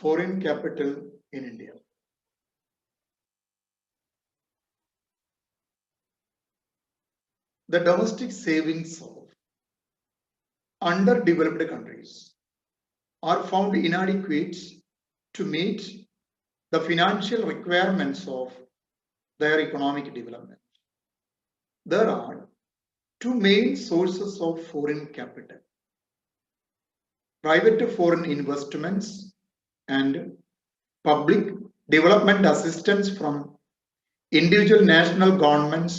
foreign capital in India. The domestic savings of underdeveloped countries are found inadequate to meet the financial requirements of their economic development. There are two main sources of foreign capital: private foreign investments and public development assistance from individual national governments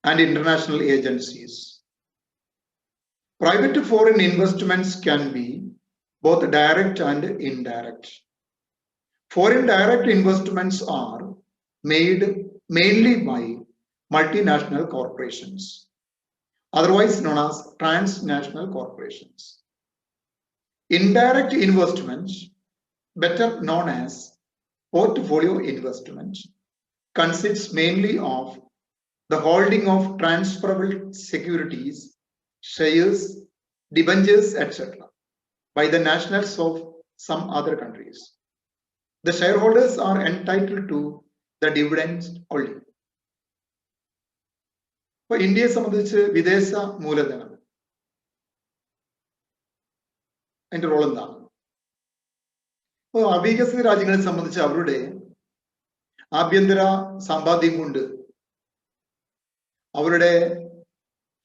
and international agencies. Private foreign investments can be both direct and indirect. Foreign direct investments are made mainly by multinational corporations, otherwise known as transnational corporations. Indirect investments, better known as portfolio investment, consists mainly of the holding of transferable securities, shares, debentures, etc. by the nationals of some other countries. The shareholders are entitled to the dividends only. For India സംബന്ധിച്ച് വിദേശ മൂലധനം അതിന്റെ role എന്താണ്? ഇപ്പോൾ അവികസിത രാജ്യങ്ങളെ സംബന്ധിച്ച് അവരുടെ ആഭ്യന്തര സമ്പാദ്യം കൊണ്ട് അവരുടെ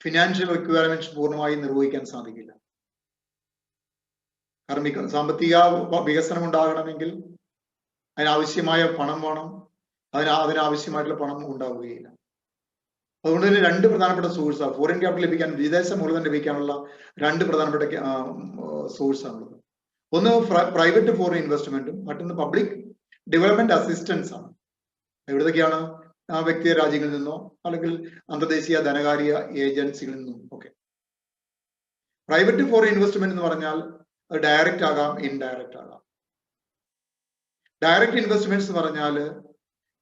ഫിനാൻഷ്യൽ റിക്വയർമെന്റ്സ് പൂർണ്ണമായി നിർവഹിക്കാൻ സാധിക്കില്ല. കാരണം സാമ്പത്തിക വികസനം ഉണ്ടാകണമെങ്കിൽ അതിനാവശ്യമായ പണം വേണം, അതിനാവശ്യമായിട്ടുള്ള പണം ഉണ്ടാവുകയില്ല. അതുകൊണ്ട് തന്നെ രണ്ട് പ്രധാനപ്പെട്ട സോഴ്സാണ് ഫോറിൻ ക്യാപിറ്റൽ ലഭിക്കാൻ, വിദേശ മൂലധനം ലഭിക്കാനുള്ള രണ്ട് പ്രധാനപ്പെട്ട സോഴ്സാണുള്ളത്. ഒന്ന് പ്രൈവറ്റ് ഫോറിൻ ഇൻവെസ്റ്റ്മെന്റും മറ്റൊന്ന് പബ്ലിക് ഡെവലപ്മെന്റ് അസിസ്റ്റൻസ് ആണ്. എവിടേക്കാണ്? വ്യക്തി രാജ്യങ്ങളിൽ നിന്നോ അല്ലെങ്കിൽ അന്തർദേശീയ ധനകാര്യ ഏജൻസികളിൽ നിന്നും ഒക്കെ. പ്രൈവറ്റ് ഫോറിൻ ഇൻവെസ്റ്റ്മെന്റ് എന്ന് പറഞ്ഞാൽ ഡയറക്റ്റ് ആകാം, ഇൻഡയറക്റ്റ് ആകാം. ഡയറക്റ്റ് ഇൻവെസ്റ്റ്മെന്റ്സ് എന്ന് പറഞ്ഞാൽ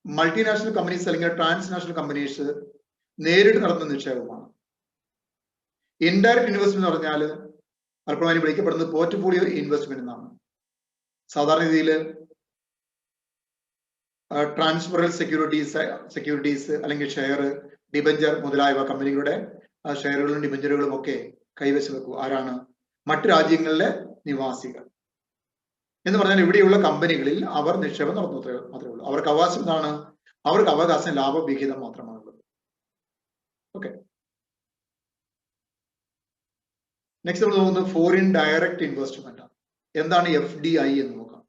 മൾട്ടിനാഷണൽ കമ്പനീസ് അല്ലെങ്കിൽ ട്രാൻസ്നാഷണൽ കമ്പനീസ് നേരിട്ട് നടത്തുന്ന നിക്ഷേപമാണ്. ഇൻഡയറക്റ്റ് ഇൻവെസ്റ്റ്മെന്റ് എന്ന് പറഞ്ഞാൽ പലപ്പോഴും വിളിക്കപ്പെടുന്നത് പോർട്ട്ഫോളിയോ ഇൻവെസ്റ്റ്മെന്റ് എന്നാണ്. സാധാരണ രീതിയിൽ ട്രാൻസ്ഫറൽ സെക്യൂരിറ്റീസ് അല്ലെങ്കിൽ ഷെയർ, ഡിബഞ്ചർ മുതലായവ കമ്പനികളുടെ ഷെയറുകളും ഡിബഞ്ചറുകളും ഒക്കെ കൈവശം വെക്കുക ആരാണ്? മറ്റു രാജ്യങ്ങളിലെ നിവാസികൾ. എന്ന് പറഞ്ഞാൽ ഇവിടെയുള്ള കമ്പനികളിൽ അവർ നിക്ഷേപം നടത്തുന്നത് മാത്രമേ ഉള്ളൂ. അവർക്ക് അവകാശം എന്താണ്? അവർക്ക് അവകാശം ലാഭവിഹിതം മാത്രമാണുള്ളത്. ഓക്കെ, നെക്സ്റ്റ് നമ്മൾ നോക്കുന്നത് ഫോറിൻ ഡയറക്റ്റ് ഇൻവെസ്റ്റ്മെന്റ് ആണ്. എന്താണ് FDI എന്ന് നോക്കാം.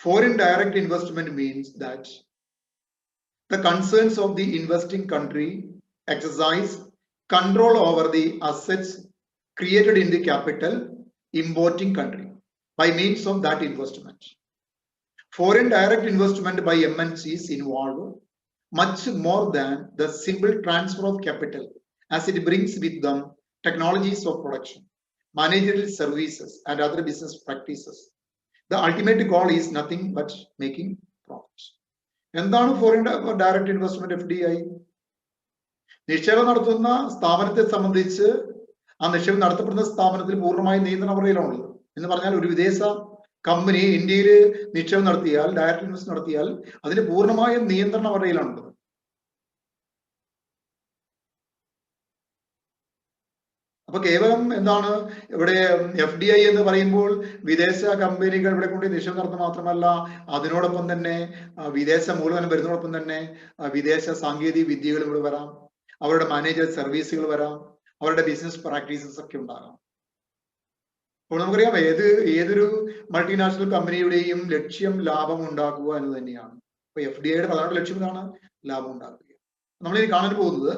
Foreign direct investment means that the concerns of the investing country exercise control over the assets created in the capital importing country by means of that investment. Foreign direct investment by MNCs involve much more than the simple transfer of capital, as it brings with them technologies of production, managerial services, and other business practices. The ultimate goal is nothing but making profits. എന്താണ് foreign direct investment FDI? നിക്ഷേപം നടത്തുന്ന സ്ഥാപനത്തെ സംബന്ധിച്ച് ആ നിക്ഷേപം നടത്തപ്പെടുന്ന സ്ഥാപനത്തിൽ പൂർണ്ണമായ നിയന്ത്രണ വലയിലാണുള്ളത്. എന്ന് പറഞ്ഞാൽ ഒരു വിദേശ കമ്പനി ഇന്ത്യയിൽ നിക്ഷേപം നടത്തിയാൽ, ഡയറക്റ്റ് ഇൻവെസ്റ്റ് നടത്തിയാൽ അതിന് പൂർണ്ണമായ നിയന്ത്രണ വലയിലാണുള്ളത്. അപ്പൊ കേവലം എന്താണ് ഇവിടെ FDI എന്ന് പറയുമ്പോൾ വിദേശ കമ്പനികൾ ഇവിടെ കൊണ്ട് നിക്ഷേപം നടത്തുന്നത് മാത്രമല്ല, അതിനോടൊപ്പം തന്നെ വിദേശ മൂലധനം വരുന്നതോടൊപ്പം തന്നെ വിദേശ സാങ്കേതിക വിദ്യകൾ ഇവിടെ വരാം, അവരുടെ മാനേജർ സർവീസുകൾ വരാം, അവരുടെ ബിസിനസ് പ്രാക്ടീസസ് ഒക്കെ ഉണ്ടാകാം. അപ്പോൾ നമുക്കറിയാം ഏതൊരു മൾട്ടിനാഷണൽ കമ്പനിയുടെയും ലക്ഷ്യം ലാഭം ഉണ്ടാക്കുക എന്ന് തന്നെയാണ്. അപ്പൊ FDIയുടെ പ്രധാന ലക്ഷ്യം എന്താണ്? ലാഭം ഉണ്ടാക്കുക. നമ്മളിനി കാണാൻ പോകുന്നത്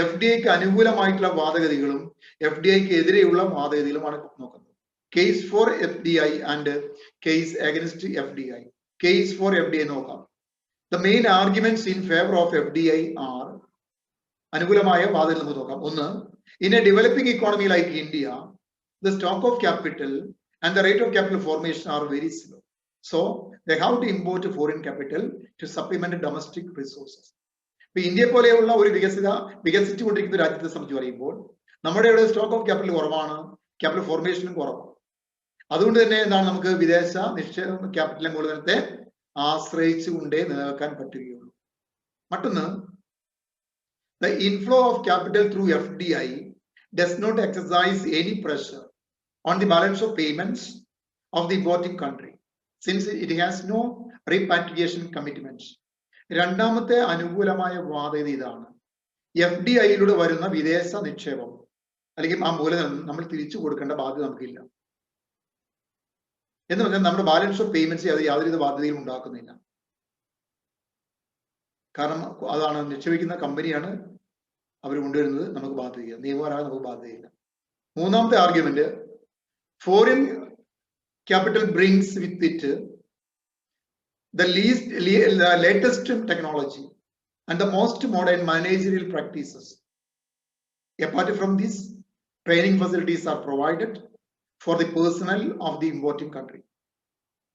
FDIക്ക് അനുകൂലമായിട്ടുള്ള വാദഗതികളും FDIക്ക് എതിരെയുള്ള വാദഗതികളുമാണ് നോക്കുന്നത്. Case for FDI and case against FDI. Case for FDI നോക്കാം. The main arguments in favour of FDI are, അനുകൂലമായ വാദഗതി നമുക്ക് നോക്കാം. ഒന്ന്, in a developing economy like India, the stock of capital and the rate of capital formation are very slow. So they have to import foreign capital to supplement domestic resources. ഇപ്പൊ India പോലെയുള്ള ഒരു വികസിച്ചുകൊണ്ടിരിക്കുന്ന രാജ്യത്തെ സംബന്ധിച്ച് പറയുമ്പോൾ നമ്മുടെ ഇവിടെ stock of capital കുറവാണ്, capital ഫോർമേഷനും കുറവാണ്. അതുകൊണ്ട് തന്നെ എന്താണ് നമുക്ക് വിദേശ നിക്ഷേപ ക്യാപിറ്റൽ മൂലധനത്തെ ആശ്രയിച്ചുകൊണ്ടേ നിലനിൽക്കാൻ പറ്റുകയുള്ളൂ. മറ്റൊന്ന്, the inflow of capital through FDI does not exercise any pressure on the balance of payments of the importing country since it has no repatriation commitments. രണ്ടാമത്തെ അനുകൂലമായ വാദഗതി ഇതാണ്. FDIയിലൂടെ വരുന്ന വിദേശ നിക്ഷേപം അല്ലെങ്കിൽ ആ മൂലധനം നമ്മൾ തിരിച്ചു കൊടുക്കേണ്ട ബാധ്യത നമുക്കില്ല. എന്ന് പറഞ്ഞാൽ നമ്മുടെ ബാലൻസ് ഓഫ് പേയ്മെന്റ്സ് അത് യാതൊരുവിധ ബാധ്യതയും ഉണ്ടാക്കുന്നില്ല. കാരണം അതാണ് നിക്ഷേപിക്കുന്ന കമ്പനിയാണ് അവർ കൊണ്ടുവരുന്നത്, നമുക്ക് ബാധ്യത നിയമപരമായി നമുക്ക് ബാധ്യതയില്ല. മൂന്നാമത്തെ argument, foreign capital brings with it the latest technology and the most modern managerial practices. Apart from this, training facilities are provided for the personnel of the importing country.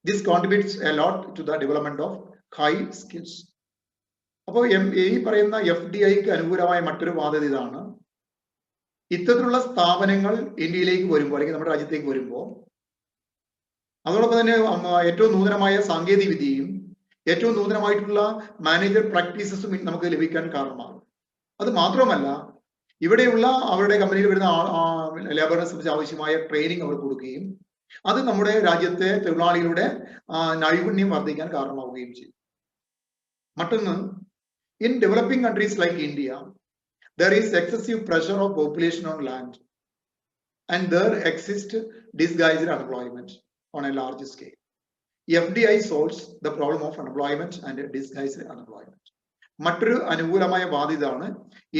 This contributes a lot to the development of high skills. അപ്പോൾ ഈ പറയുന്ന FDIക്ക് അനുകൂലമായ മറ്റൊരു വാദഗതി ഇതാണ്. ഇത്തരത്തിലുള്ള സ്ഥാപനങ്ങൾ ഇന്ത്യയിലേക്ക് വരുമ്പോൾ അല്ലെങ്കിൽ നമ്മുടെ രാജ്യത്തേക്ക് വരുമ്പോൾ അതോടൊപ്പം തന്നെ ഏറ്റവും നൂതനമായ സാങ്കേതിക വിദ്യയും ഏറ്റവും നൂതനമായിട്ടുള്ള മാനേജർ പ്രാക്ടീസസും നമുക്ക് ലഭിക്കാൻ കാരണമാകും. അത് മാത്രമല്ല, ഇവിടെയുള്ള അവരുടെ കമ്പനിയിൽ വരുന്ന ലേബറിനെ സംബന്ധിച്ച് ആവശ്യമായ ട്രെയിനിങ് അവർ കൊടുക്കുകയും അത് നമ്മുടെ രാജ്യത്തെ തൊഴിലാളികളുടെ നൈപുണ്യം വർദ്ധിക്കാൻ കാരണമാവുകയും ചെയ്യും. മറ്റൊന്ന്, in developing countries like India, there is excessive pressure of population on land and there exists disguised unemployment on a large scale. FDI solves the problem of unemployment and disguised unemployment. മറ്റൊരു അനുകൂലമായ ബാധ്യതയാണ്,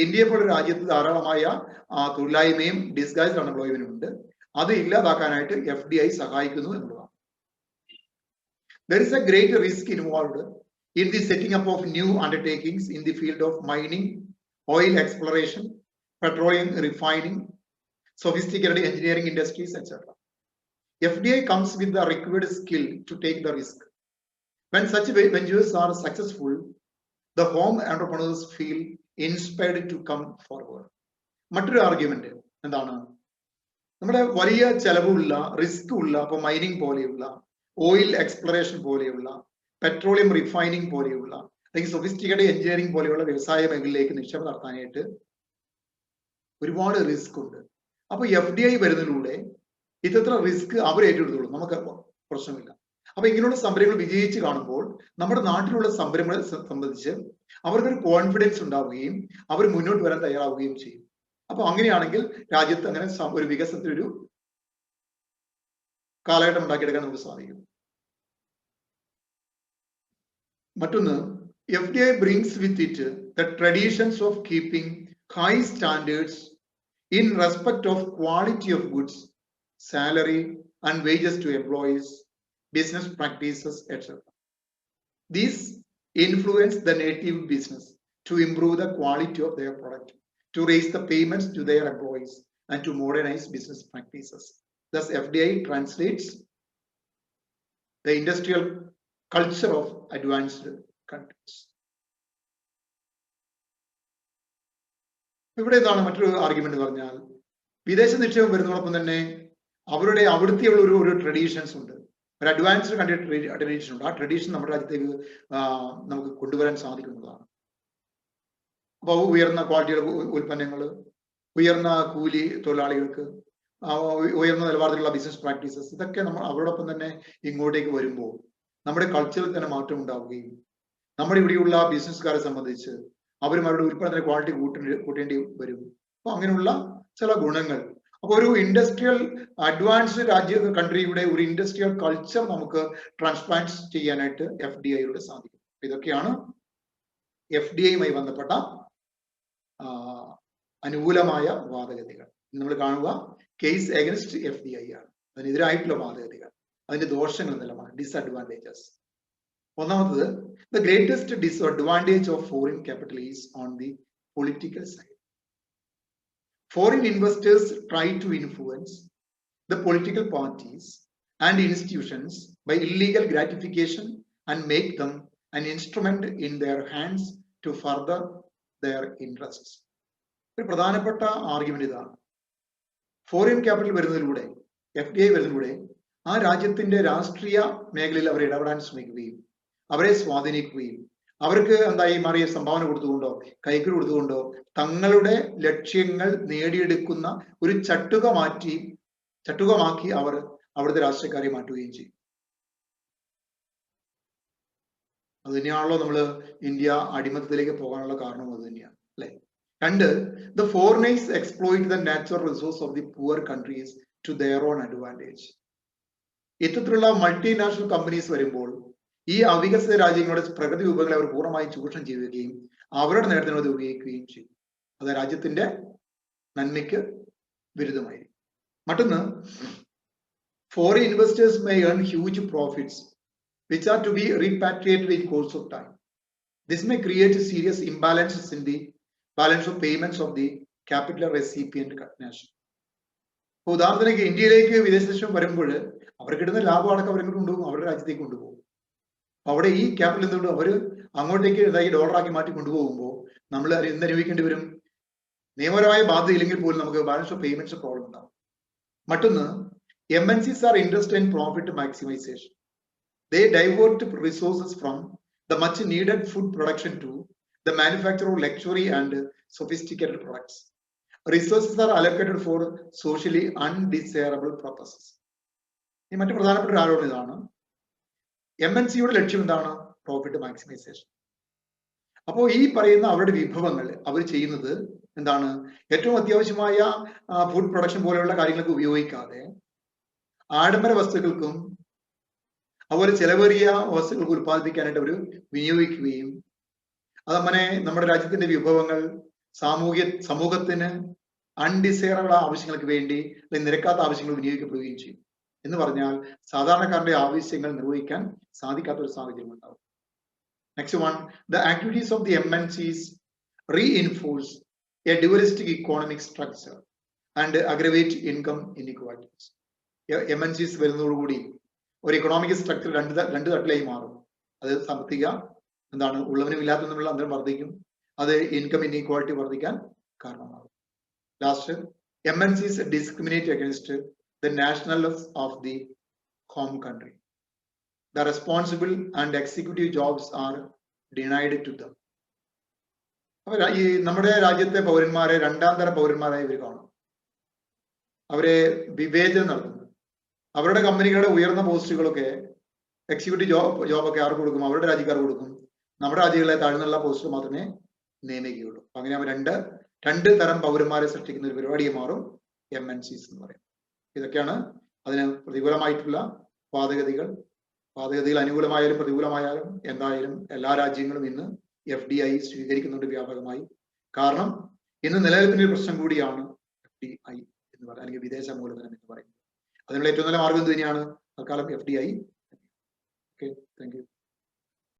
ഇന്ത്യയെ പോലെ രാജ്യത്ത് ധാരാളമായ തൊഴിലായ്മയും disguised അൺഎംപ്ലോയ്മെന്റും ഉണ്ട്. അത് ഇല്ലാതാക്കാനായിട്ട് FDI സഹായിക്കുന്നു എന്നുള്ളതാണ്. There is a great risk involved in the setting up of new undertakings in the field of mining, oil exploration, petroleum refining, sophisticated engineering industries, etc. FDI comes with the required skill to take the risk. When such ventures are successful, the home entrepreneurs feel inspired to come forward. മറ്റൊരു argument എന്താണ്, നമ്മുടെ വലിയ ചെലവുള്ള risk ഉള്ള ഇപ്പൊ mining പോലെയുള്ള, oil exploration പോലെയുള്ള, petroleum refining പോലെയുള്ള അല്ലെങ്കിൽ സൊഫിസ്റ്റിക്കേറ്റഡ് എഞ്ചിനീയറിംഗ് പോലെയുള്ള വ്യവസായ മേഖലയിലേക്ക് നിക്ഷേപം നടത്താനായിട്ട് ഒരുപാട് റിസ്ക് ഉണ്ട്. അപ്പൊ FDI വരുന്നതിലൂടെ ഇത്ര റിസ്ക് അവർ ഏറ്റെടുത്തോളും, നമുക്ക് പ്രശ്നമില്ല. അപ്പൊ ഇങ്ങനെയുള്ള സംരംഭങ്ങൾ വിജയിച്ച് കാണുമ്പോൾ നമ്മുടെ നാട്ടിലുള്ള സംരംഭങ്ങളെ സംബന്ധിച്ച് അവർക്കൊരു കോൺഫിഡൻസ് ഉണ്ടാവുകയും അവർ മുന്നോട്ട് വരാൻ തയ്യാറാവുകയും ചെയ്യും. അപ്പൊ അങ്ങനെയാണെങ്കിൽ രാജ്യത്ത് അങ്ങനെ ഒരു വികസനത്തിനൊരു കാലഘട്ടം ഉണ്ടാക്കിയെടുക്കാൻ നമുക്ക് സാധിക്കും. മറ്റൊന്ന്, FDI brings with it the traditions of keeping high standards in respect of quality of goods, salary and wages to employees, business practices, etc. These influence the native business to improve the quality of their product, to raise the payments to their employees and to modernize business practices. Thus, FDI translates the industrial culture of advanced countries. ഇവിടെ എന്താണ് മറ്റൊരു argument പറഞ്ഞാൽ, വിദേശ നിക്ഷേപം വരുന്നതോടൊപ്പം തന്നെ അവിടുത്തെ ഒരു traditions ഉണ്ട്, ഒരു അഡ്വാൻസ്ഡ് കൺട്രി ട്രഡീഷൻ ഉണ്ട്. ആ ട്രഡീഷൻ നമ്മുടെ രാജ്യത്തേക്ക് നമുക്ക് കൊണ്ടുവരാൻ സാധിക്കുന്നതാണ്. അപ്പോൾ ഉയർന്ന ക്വാളിറ്റിയുടെ ഉൽപ്പന്നങ്ങൾ, ഉയർന്ന കൂലി തൊഴിലാളികൾക്ക്, ഉയർന്ന നിലവാരത്തിലുള്ള ബിസിനസ് പ്രാക്ടീസസ്, ഇതൊക്കെ നമ്മൾ അവരോടൊപ്പം തന്നെ ഇങ്ങോട്ടേക്ക് വരുമ്പോൾ നമ്മുടെ കൾച്ചറിൽ തന്നെ മാറ്റം ഉണ്ടാവുകയും നമ്മുടെ ഇവിടെയുള്ള ബിസിനസ്സുകാരെ സംബന്ധിച്ച് അവരും അവരുടെ ഉൽപ്പന്നത്തിന്റെ ക്വാളിറ്റി കൂട്ടേണ്ടി വരും. അപ്പൊ അങ്ങനെയുള്ള ചില ഗുണങ്ങൾ, അപ്പൊ ഒരു ഇൻഡസ്ട്രിയൽ അഡ്വാൻസ്ഡ് കൺട്രിയുടെ ഒരു ഇൻഡസ്ട്രിയൽ കൾച്ചർ നമുക്ക് ട്രാൻസ്പ്ലാന്റ് ചെയ്യാനായിട്ട് FDIയിലൂടെ സാധിക്കും. ഇതൊക്കെയാണ് FDIയുമായി ബന്ധപ്പെട്ട അനുകൂലമായ വാദഗതികൾ. നമ്മൾ കാണുക കേസ് അഗൈൻസ്റ്റ് FDI ആണ്, അതിനെതിരായിട്ടുള്ള വാദഗതികൾ, അതിന്റെ ദോഷങ്ങൾ എന്തെല്ലാമാണ്, ഡിസ്അഡ്വാൻറ്റേജസ്. ഒന്നാമത്തത്, the greatest disadvantage of foreign capital is on the political side. Foreign investors try to influence the political parties and institutions by illegal gratification and make them an instrument in their hands to further their interests. ഒരു പ്രധാനപ്പെട്ട argument ഇതാണ്. Foreign capital വരുന്നതിലൂടെ, FDI വരുന്നതിലൂടെ ആ രാജ്യത്തിന്റെ രാഷ്ട്രീയ മേഖലയിൽ അവർ ഇടപെടാൻ ശ്രമിക്കുകയും അവരെ സ്വാധീനിക്കുകയും അവർക്ക് എന്തായി മാറിയ സംഭാവന കൊടുത്തുകൊണ്ടോ കൈക്കൂലി കൊടുത്തുകൊണ്ടോ തങ്ങളുടെ ലക്ഷ്യങ്ങൾ നേടിയെടുക്കുന്ന ഒരു ചട്ടുകമാക്കി അവർ അവിടുത്തെ രാഷ്ട്രീയക്കാരെ മാറ്റുകയും ചെയ്യും. അത് തന്നെയാണല്ലോ നമ്മൾ ഇന്ത്യ അടിമത്തത്തിലേക്ക് പോകാനുള്ള കാരണം അത് തന്നെയാണ് അല്ലെ. രണ്ട്, the foreigners exploit the natural resource of the poor countries to their own advantage. ഇത്തരത്തിലുള്ള മൾട്ടിനാഷണൽ കമ്പനീസ് വരുമ്പോൾ ഈ അവികസിത രാജ്യങ്ങളുടെ പ്രകൃതി വിഭവങ്ങളെ അവർ പൂർണ്ണമായും ചൂഷണം ചെയ്യുകയും അവരുടെ നേട്ടത്തിന് അത് ഉപയോഗിക്കുകയും ചെയ്യും. അത് രാജ്യത്തിന്റെ നന്മയ്ക്ക് വിരുദ്ധമായിരിക്കും. മറ്റൊന്ന്, foreign investors may earn huge profits which are to be repatriated in course of time. This may create serious imbalances in the balance of payments of the capital recipient nation. ഉദാഹരണത്തിലേക്ക് ഇന്ത്യയിലേക്ക് വിദേശ നിക്ഷേപം വരുമ്പോൾ അവർ കിട്ടുന്ന ലാഭം അടക്കം അവർ കൊണ്ടുപോകും, അവരുടെ രാജ്യത്തേക്ക് കൊണ്ടുപോകും. അവിടെ ഈ ക്യാപിറ്റൽ എന്തുകൊണ്ട് അവർ അങ്ങോട്ടേക്ക് ഇതായി ഡോളറാക്കി മാറ്റി കൊണ്ടുപോകുമ്പോൾ നമ്മൾ എന്ത് അനുഭവിക്കേണ്ടി വരും? നിയമപരമായ ബാധ്യത ഇല്ലെങ്കിൽ പോലും നമുക്ക് ബാലൻസ് ഓഫ് പേയ്മെന്റ്സ് പ്രോബ്ലം ഉണ്ടാവും. മറ്റൊന്ന്, MNCs are interested in profit maximization. They divert resources from the much needed food production to the manufacture of luxury and sophisticated products. Resources are allocated for socially undesirable purposes. ഈ മറ്റു പ്രധാനപ്പെട്ട ഒരു ആരോപണം ഇതാണ്. MNCയുടെ ലക്ഷ്യം എന്താണ്? Profit maximisation. അപ്പോൾ ഈ പറയുന്ന അവരുടെ വിഭവങ്ങൾ അവർ ചെയ്യുന്നത് എന്താണ്? ഏറ്റവും അത്യാവശ്യമായ ഫുഡ് പ്രൊഡക്ഷൻ പോലെയുള്ള കാര്യങ്ങൾക്ക് ഉപയോഗിക്കാതെ ആഡംബര വസ്തുക്കൾക്കും അതുപോലെ ചെലവേറിയ വസ്തുക്കൾക്ക് ഉത്പാദിപ്പിക്കാനായിട്ട് അവർ വിനിയോഗിക്കുകയും അതങ്ങനെ നമ്മുടെ രാജ്യത്തിന്റെ വിഭവങ്ങൾ സമൂഹത്തിന് അൺഡിസൈറബിൾ ആവശ്യങ്ങൾക്ക് വേണ്ടി അല്ലെങ്കിൽ നിരക്കാത്ത ആവശ്യങ്ങൾ വിനിയോഗിക്കപ്പെടുകയും ചെയ്യും. എന്ന് പറഞ്ഞാൽ സാധാരണക്കാരുടെ ആവശ്യങ്ങൾ നിർവഹിക്കാൻ സാധിക്കാത്ത ഒരു സാഹചര്യം ഉണ്ടാവും. Next one, the activities of the MNCs reinforce a dualistic economic structure and aggravate income inequalities. MNCs വരുന്നതോടുകൂടി ഒരു ഇക്കണോമിക് സ്ട്രക്ചർ രണ്ട് തട്ടിലായി മാറും. അത് സാമ്പത്തിക എന്താണ് ഉള്ളവനും ഇല്ലാത്തവനും തമ്മിലുള്ള അന്തരം വർദ്ധിക്കും. അത് ഇൻകം ഇൻഇക്വാലിറ്റി വർദ്ധിക്കാൻ കാരണമാകും. Last, MNCs discriminate against the nationals of the home country. The responsible and executive jobs are denied to them. അപ്പൊ ഈ നമ്മുടെ രാജ്യത്തെ പൗരന്മാരെ രണ്ടാം തര പൗരന്മാരായി ഇവർ കാണും. അവരെ വിവേചനം നടത്തുന്നു. അവരുടെ കമ്പനികളുടെ ഉയർന്ന പോസ്റ്റുകളൊക്കെ എക്സിക്യൂട്ടീവ് ജോബൊക്കെ ആർക്ക് കൊടുക്കും? അവരുടെ രാജ്യക്കാർക്ക് കൊടുക്കും. നമ്മുടെ രാജ്യങ്ങളെ താഴ്ന്നുള്ള പോസ്റ്റ് മാത്രമേ നിയമിക്കുകയുള്ളൂ. അങ്ങനെ അവർ രണ്ട് തരം പൗരന്മാരെ സൃഷ്ടിക്കുന്ന ഒരു പരിപാടിയെ മാറും MNCs എന്ന് പറയും. ഇതൊക്കെയാണ് അതിന് പ്രതികൂലമായിട്ടുള്ള വാദഗതികൾ അനുകൂലമായാലും പ്രതികൂലമായാലും എന്തായാലും എല്ലാ രാജ്യങ്ങളും ഇന്ന് FDI സ്വീകരിക്കുന്നുണ്ട് വ്യാപകമായി. കാരണം ഇന്ന് നിലനിൽപ്പിന്റെ പ്രശ്നം കൂടിയാണ് FDI എന്ന് പറയുന്നത്, അല്ലെങ്കിൽ വിദേശ മൂലധനം എന്ന് പറയുന്നത്. അതിനുള്ള ഏറ്റവും നല്ല മാർഗം തന്നെയാണ് തൽക്കാലം FDI. Okay, thank you.